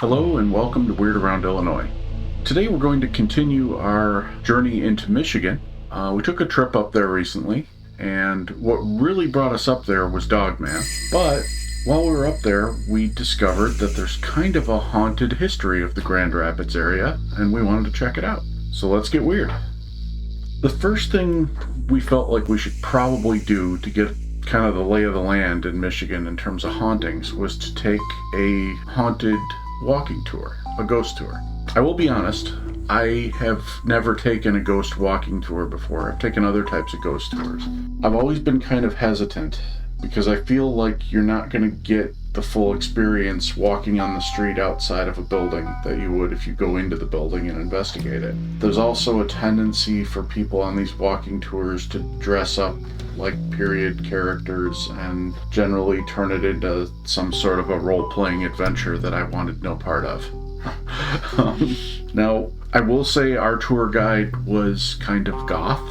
Hello and welcome to Weird Around Illinois. Today we're going to continue our journey into Michigan. We took a trip up there recently, and what really brought us up there was Dogman. But while we were up there, we discovered that there's kind of a haunted history of the Grand Rapids area, and we wanted to check it out. So let's get weird. The first thing we felt like we should probably do to get kind of the lay of the land in Michigan in terms of hauntings was to take a haunted walking tour, a ghost tour. I will be honest, I have never taken a ghost walking tour before. I've taken other types of ghost tours. I've always been kind of hesitant because I feel like you're not going to get the full experience walking on the street outside of a building that you would if you go into the building and investigate it. There's also a tendency for people on these walking tours to dress up like period characters and generally turn it into some sort of a role-playing adventure that I wanted no part of. Now, I will say our tour guide was kind of goth,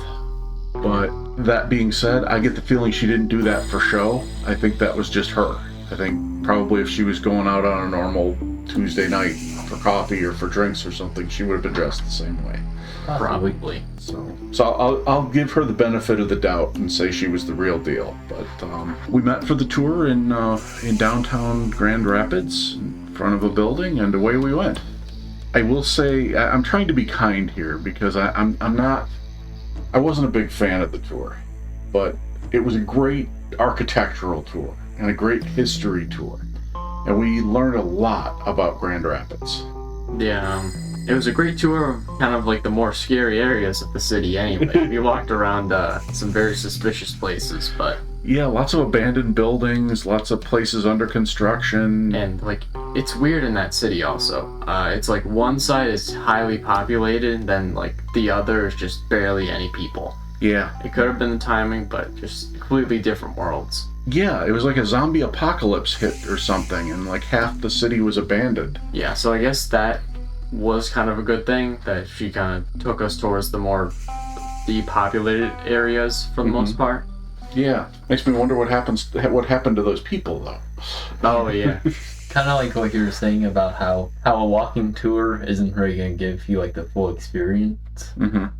but that being said, I get the feeling she didn't do that for show. I think that was just her. I think probably if she was going out on a normal Tuesday night for coffee or for drinks or something, she would have been dressed the same way. Probably. So I'll give her the benefit of the doubt and say she was the real deal. But we met for the tour in downtown Grand Rapids in front of a building, and away we went. I will say I'm trying to be kind here because I wasn't a big fan of the tour, but it was a great architectural tour and a great history tour, and we learned a lot about Grand Rapids. Yeah, it was a great tour of kind of like the more scary areas of the city anyway. We walked around some very suspicious places, but... Yeah, lots of abandoned buildings, lots of places under construction. And like, it's weird in that city also. It's like one side is highly populated, and then like the other is just barely any people. Yeah. It could have been the timing, but just completely different worlds. Yeah, it was like a zombie apocalypse hit or something, and like half the city was abandoned. Yeah, so I guess that was kind of a good thing, that she kind of took us towards the more depopulated areas for the most part. Yeah, makes me wonder what happened to those people though. Oh yeah. Kind of like what you were saying about how a walking tour isn't really going to give you like the full experience,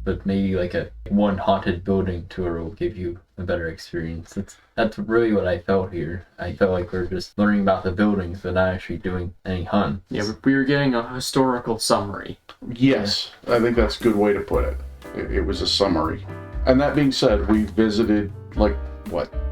but maybe like a one haunted building tour will give you a better experience. That's really what I felt here. I felt like we were just learning about the buildings, but not actually doing any hunts. Yeah, we were getting a historical summary. Yes, I think that's a good way to put it. It was a summary. And that being said, we visited like,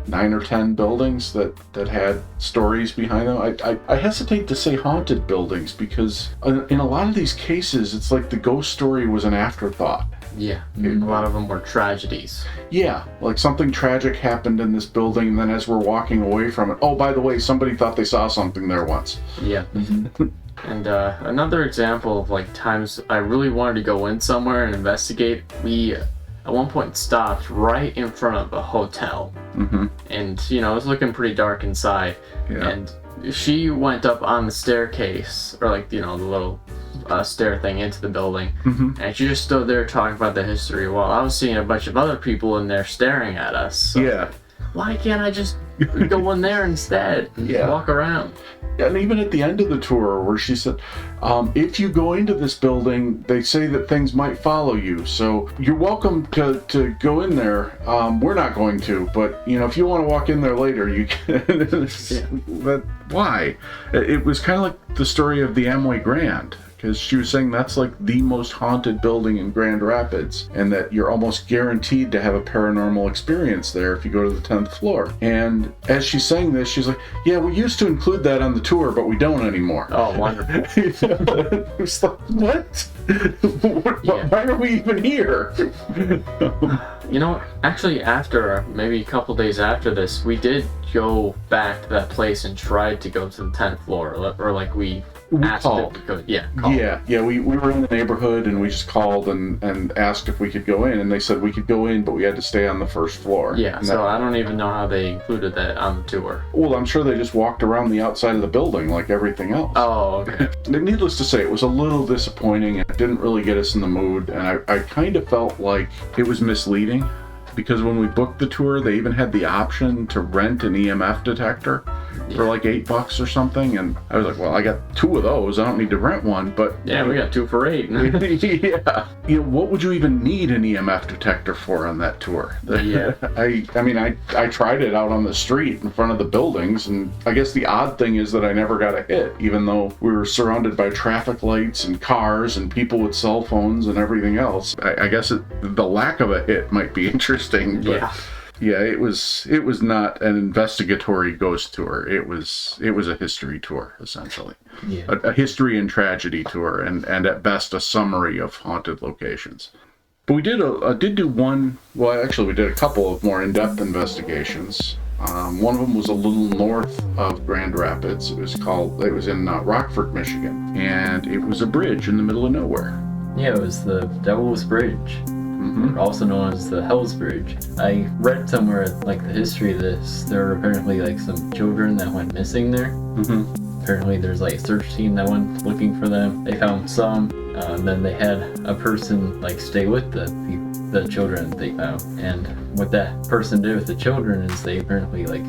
9 or 10 buildings that had stories behind them. I hesitate to say haunted buildings because in a lot of these cases, it's like the ghost story was an afterthought. Yeah, a lot of them were tragedies. Yeah, like something tragic happened in this building, and then as we're walking away from it, oh, by the way, somebody thought they saw something there once. Yeah. And another example of like times I really wanted to go in somewhere and investigate, we at one point stopped right in front of a hotel. And it was looking pretty dark inside. Yeah. And she went up on the staircase, or like the little stair thing into the building, and she just stood there talking about the history while I was seeing a bunch of other people in there staring at us. So Yeah. why can't I just go in there instead and walk around? And even at the end of the tour where she said, if you go into this building, they say that things might follow you. So you're welcome to go in there. We're not going to, but if you want to walk in there later, you can. But why? It was kind of like the story of the Amway Grand. Because she was saying that's like the most haunted building in Grand Rapids, and that you're almost guaranteed to have a paranormal experience there if you go to the 10th floor. And as she's saying this, she's like, yeah, we used to include that on the tour, but we don't anymore. Oh, wonderful. It was like, what? Why are we even here? Actually, after maybe a couple days after this, we did go back to that place and tried to go to the 10th floor, or like we asked called. if we could. Yeah, called. Yeah, we were in the neighborhood and we just called and asked if we could go in, and they said we could go in, but we had to stay on the first floor. Yeah, so I don't even know how they included that on the tour. Well, I'm sure they just walked around the outside of the building like everything else. Oh, okay. Needless to say, it was a little disappointing. It didn't really get us in the mood, and I kind of felt like it was misleading because when we booked the tour, they even had the option to rent an EMF detector. for like $8 or something, and I was like, well, I got 2 of those. I don't need to rent one, but yeah, we got 2 for $8. yeah. You know, what would you even need an EMF detector for on that tour? Yeah. I mean, I tried it out on the street in front of the buildings, and I guess the odd thing is that I never got a hit, even though we were surrounded by traffic lights and cars and people with cell phones and everything else. I guess the lack of a hit might be interesting, but Yeah. yeah, it was not an investigatory ghost tour. It was a history tour, essentially. Yeah. A history and tragedy tour, and at best a summary of haunted locations. But we did do one. Well, actually, we did a couple of more in-depth investigations. One of them was a little north of Grand Rapids. It was in Rockford, Michigan, and it was a bridge in the middle of nowhere. Yeah, it was the Devil's Bridge, also known as the Hell's Bridge. I read somewhere like the history of this. There were apparently like some children that went missing there. Apparently there's like a search team that went looking for them. They found some, and then they had a person like stay with the children that they found. And what that person did with the children is they apparently like,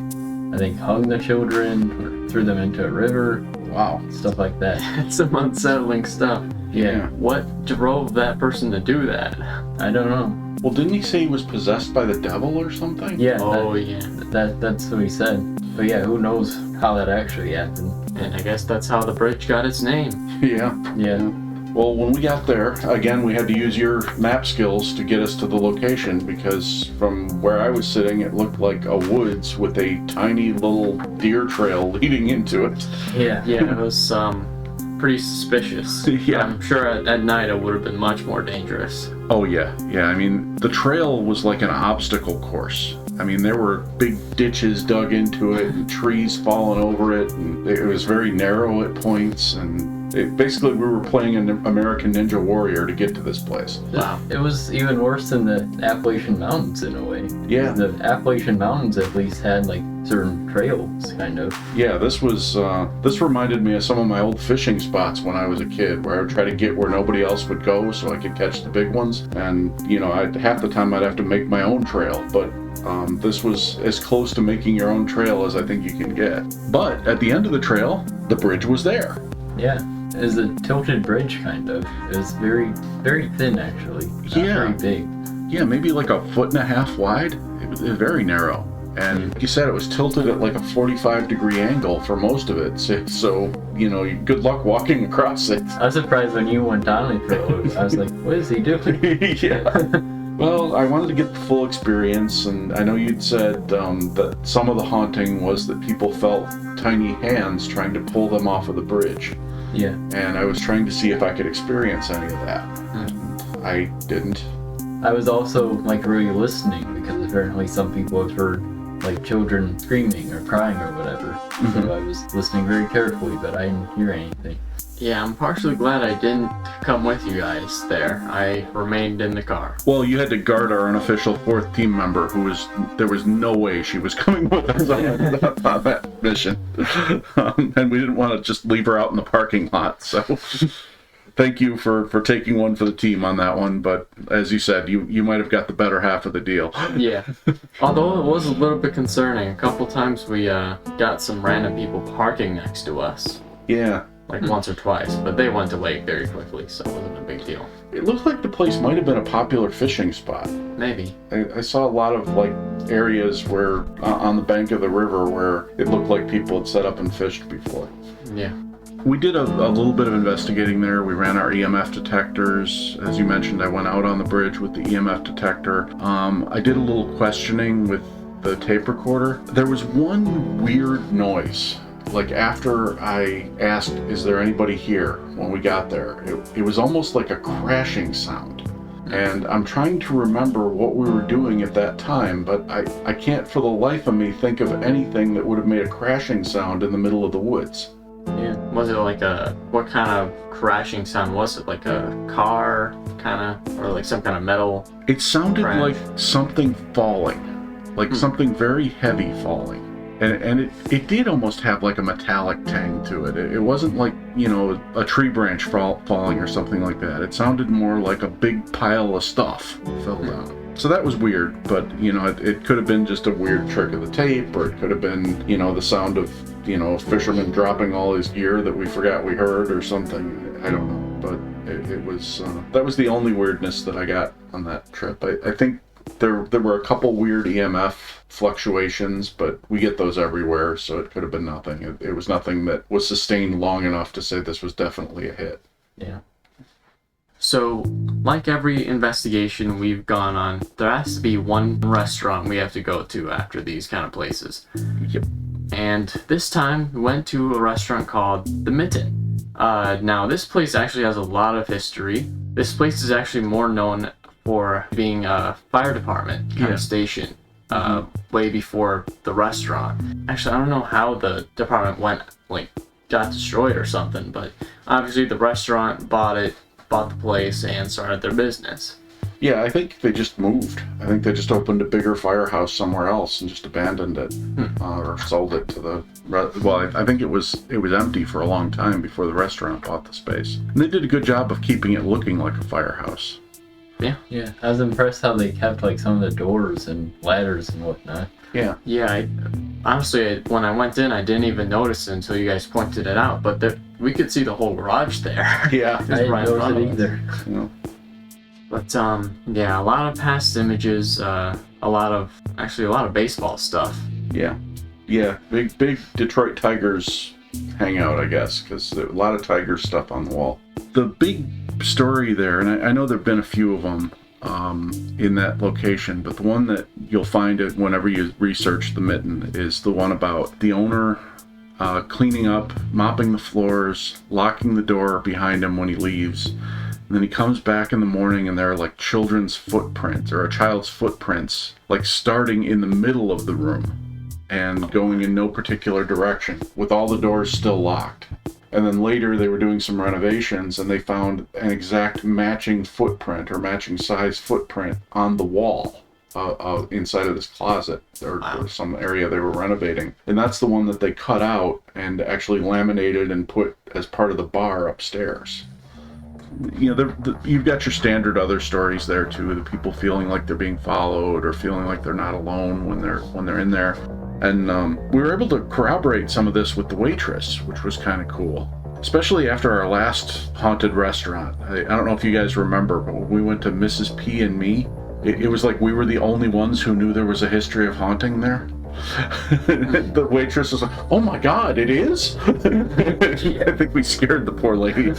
I think, hung the children or threw them into a river. Wow. Stuff like that. That's some unsettling stuff. Yeah. What drove that person to do that? I don't know. Well, didn't he say he was possessed by the devil or something? Yeah. Oh, yeah. That's what he said. But yeah, who knows how that actually happened. And I guess that's how the bridge got its name. Yeah. Yeah. Well, when we got there, again, we had to use your map skills to get us to the location, because from where I was sitting, it looked like a woods with a tiny little deer trail leading into it. Yeah. Yeah, it was pretty suspicious. Yeah. I'm sure at night it would have been much more dangerous. Oh, yeah. Yeah, I mean, the trail was like an obstacle course. I mean, there were big ditches dug into it and trees falling over it, and it was very narrow at points, and basically we were playing an American Ninja Warrior to get to this place. Wow. It was even worse than the Appalachian Mountains in a way. Yeah. The Appalachian Mountains at least had like certain trails, kind of. Yeah, this reminded me of some of my old fishing spots when I was a kid, where I would try to get where nobody else would go so I could catch the big ones. And, you know, half the time I'd have to make my own trail, but this was as close to making your own trail as I think you can get. But at the end of the trail, the bridge was there. Yeah. It was a tilted bridge, kind of. It was very, very thin, actually. Not very big. Yeah, maybe like 1.5 feet wide. It was very narrow. And like you said, it was tilted at like a 45-degree angle for most of it. So, you know, good luck walking across it. I was surprised when you went down it for a look. I was like, what is he doing? Yeah. Well, I wanted to get the full experience, and I know you'd said that some of the haunting was that people felt tiny hands trying to pull them off of the bridge. Yeah. And I was trying to see if I could experience any of that. I didn't. I was also like really listening, because apparently some people have heard like children screaming or crying or whatever. So I was listening very carefully, but I didn't hear anything. Yeah, I'm partially glad I didn't come with you guys there. I remained in the car. Well, you had to guard our unofficial 4th team member, there was no way she was coming with us on that mission. And we didn't want to just leave her out in the parking lot, so thank you for taking one for the team on that one, but as you said, you might have got the better half of the deal. Yeah. Although it was a little bit concerning. A couple times we got some random people parking next to us. Yeah. Like once or twice, but they went away very quickly, so it wasn't a big deal. It looked like the place might have been a popular fishing spot. Maybe. I saw a lot of like areas where on the bank of the river where it looked like people had set up and fished before. Yeah. We did a little bit of investigating there. We ran our EMF detectors. As you mentioned, I went out on the bridge with the EMF detector. I did a little questioning with the tape recorder. There was one weird noise. Like after I asked, is there anybody here, when we got there, it was almost like a crashing sound. And I'm trying to remember what we were doing at that time, but I can't for the life of me think of anything that would have made a crashing sound in the middle of the woods. Yeah. Was it like what kind of crashing sound was it? Like a car kind of, or like some kind of metal? It sounded crash? like something falling, like something very heavy falling. And it did almost have like a metallic tang to it. It wasn't like, you know, a tree branch falling or something like that. It sounded more like a big pile of stuff fell down. So that was weird, but, you know, it could have been just a weird trick of the tape, or it could have been, you know, the sound of a fisherman dropping all his gear that we forgot we heard or something. I don't know, but it was that was the only weirdness that I got on that trip. I think there were a couple weird EMF fluctuations, but we get those everywhere, so it could have been nothing. It was nothing that was sustained long enough to say this was definitely a hit. Yeah. So, like every investigation we've gone on, there has to be one restaurant we have to go to after these kind of places. Yep. And this time, we went to a restaurant called The Mitten. Now, this place actually has a lot of history. This place is actually more known for being a fire department kind of station, way before the restaurant. Actually, I don't know how the department got destroyed or something, but obviously the restaurant bought the place and started their business. Yeah, I think they just moved. I think they just opened a bigger firehouse somewhere else and just abandoned it, or sold it to the. Well, I think it was empty for a long time before the restaurant bought the space. And they did a good job of keeping it looking like a firehouse. Yeah. Yeah, I was impressed how they kept some of the doors and ladders and whatnot. Yeah. Yeah, honestly, when I went in, I didn't even notice it until you guys pointed it out, but we could see the whole garage there. Yeah. I didn't notice it either. Yeah. But, yeah, a lot of past images, a lot of baseball stuff. Yeah. Yeah, big Detroit Tigers hangout, I guess, because a lot of Tigers stuff on the wall. The big story there, and I know there have been a few of them in that location, but the one that you'll find it whenever you research the Mitten is the one about the owner cleaning up, mopping the floors, locking the door behind him when he leaves. And then he comes back in the morning and there are children's footprints or a child's footprints starting in the middle of the room and going in no particular direction with all the doors still locked. And then later they were doing some renovations and they found an exact matching footprint or matching size footprint on the wall inside of this closet or some area they were renovating. And that's the one that they cut out and actually laminated and put as part of the bar upstairs. You've got your standard other stories there too, the people feeling like they're being followed or feeling like they're not alone when they're in there. And we were able to corroborate some of this with the waitress, which was kind of cool, especially after our last haunted restaurant. I don't know if you guys remember, but when we went to Mrs. P and Me, it was like we were the only ones who knew there was a history of haunting there. The waitress was like, "Oh my God, it is!" I think we scared the poor lady.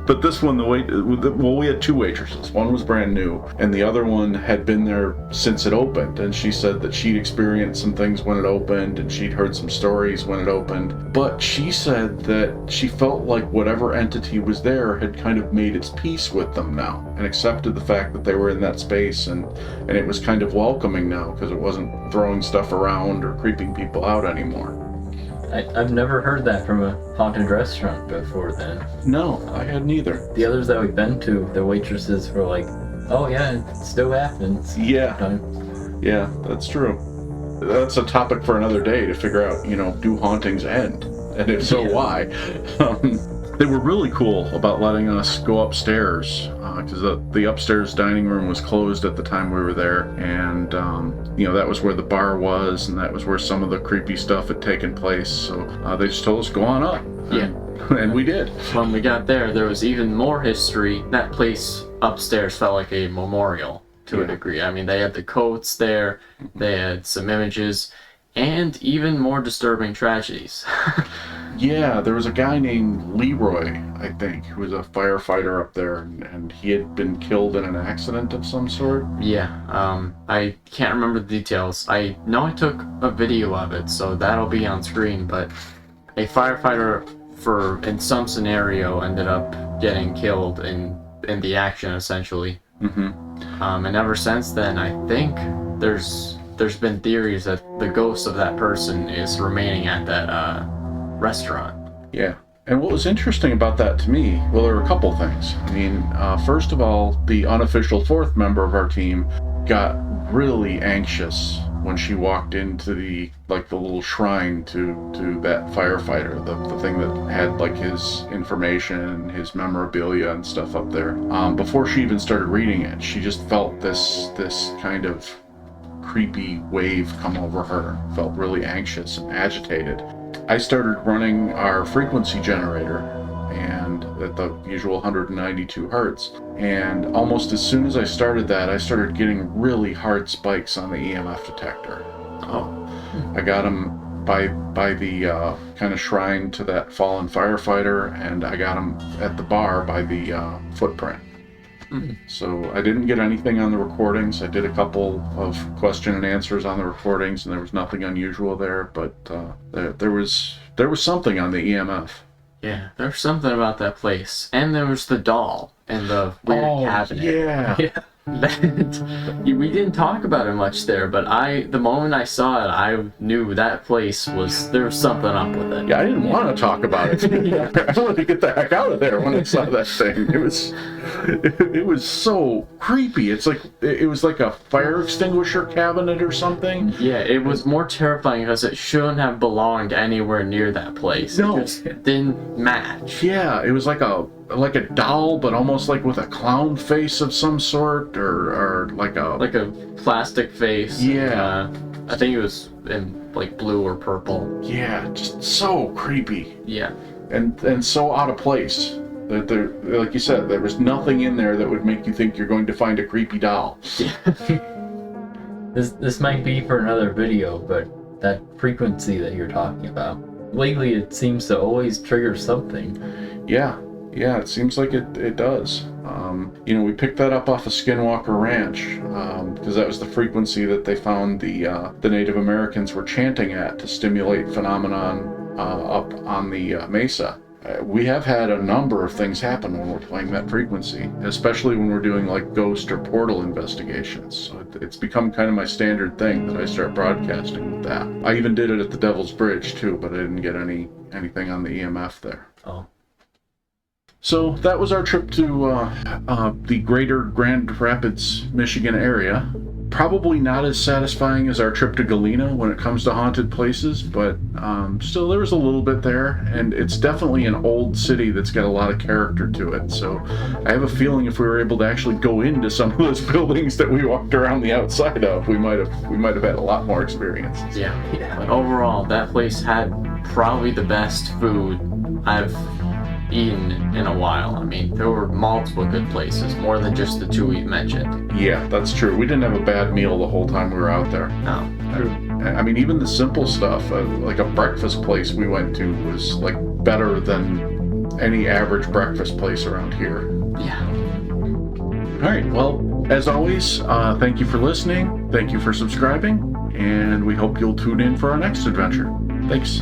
But this one, we had two waitresses. One was brand new, and the other one had been there since it opened. And she said that she'd experienced some things when it opened, and she'd heard some stories when it opened. But she said that she felt like whatever entity was there had kind of made its peace with them now, and accepted the fact that they were in that space, and it was kind of welcoming now because it wasn't throwing stuff around or creeping people out anymore. I've never heard that from a haunted restaurant before then. No, I hadn't either. The others that we've been to, the waitresses were like, "Oh yeah, it still happens." Yeah. Yeah, that's true. That's a topic for another day to figure out, do hauntings end? And if so, why? They were really cool about letting us go upstairs because the upstairs dining room was closed at the time we were there, and that was where the bar was, and that was where some of the creepy stuff had taken place. So they just told us, "Go on up." Yeah. And we did. When we got there was even more history. That place upstairs felt like a memorial to a degree. I mean, they had the coats there, they had some images, and even more disturbing tragedies. Yeah, there was a guy named Leroy, I think, who was a firefighter up there, and he had been killed in an accident of some sort. Yeah, I can't remember the details. I know I took a video of it, so that'll be on screen, but a firefighter in some scenario ended up getting killed in the action, essentially. And ever since then, I think there's been theories that the ghost of that person is remaining at that restaurant. Yeah. And what was interesting about that to me, well, there were a couple things. I mean, first of all, the unofficial fourth member of our team got really anxious when she walked into the little shrine to that firefighter, the thing that had his information, his memorabilia and stuff up there. Before she even started reading it, she just felt this kind of creepy wave come over her. Felt really anxious and agitated. I started running our frequency generator, and at the usual 192 hertz. And almost as soon as I started that, I started getting really hard spikes on the EMF detector. I got them by the kind of shrine to that fallen firefighter, and I got them at the bar by the footprint. So I didn't get anything on the recordings. I did a couple of question and answers on the recordings, and there was nothing unusual there. But there was something on the EMF. Yeah, there's something about that place. And there was the doll in the weird cabinet. Yeah. We didn't talk about it much there, but the moment I saw it, I knew that place there was something up with it. Yeah, I didn't want to talk about it. I wanted to get the heck out of there when I saw that thing. It was so creepy. It was like a fire extinguisher cabinet or something. Yeah, it was more terrifying because it shouldn't have belonged anywhere near that place. No. It just didn't match. Yeah, it was like a doll, but almost like with a clown face of some sort, or like a plastic face. Yeah. I think it was in like blue or purple. Yeah, just so creepy. Yeah. And so out of place. That there, like you said, there was nothing in there that would make you think you're going to find a creepy doll. This might be for another video, but that frequency that you're talking about, lately it seems to always trigger something. Yeah, it seems like it does. We picked that up off of Skinwalker Ranch because that was the frequency that they found the Native Americans were chanting at to stimulate phenomenon up on the mesa. We have had a number of things happen when we're playing that frequency, especially when we're doing like ghost or portal investigations. So it's become kind of my standard thing that I start broadcasting with that. I even did it at the Devil's Bridge too, but I didn't get anything on the EMF there. Oh. So that was our trip to the greater Grand Rapids, Michigan area. Probably not as satisfying as our trip to Galena when it comes to haunted places, but still there was a little bit there, and it's definitely an old city that's got a lot of character to it. So I have a feeling if we were able to actually go into some of those buildings that we walked around the outside of, we might have had a lot more experiences. Yeah. But overall, that place had probably the best food I've eaten in a while. I mean, there were multiple good places, more than just the two we mentioned. Yeah, that's true. We didn't have a bad meal the whole time we were out there. No. I mean, even the simple stuff, like a breakfast place we went to was like better than any average breakfast place around here. Yeah. All right, well, as always, thank you for listening, thank you for subscribing, and we hope you'll tune in for our next adventure. Thanks.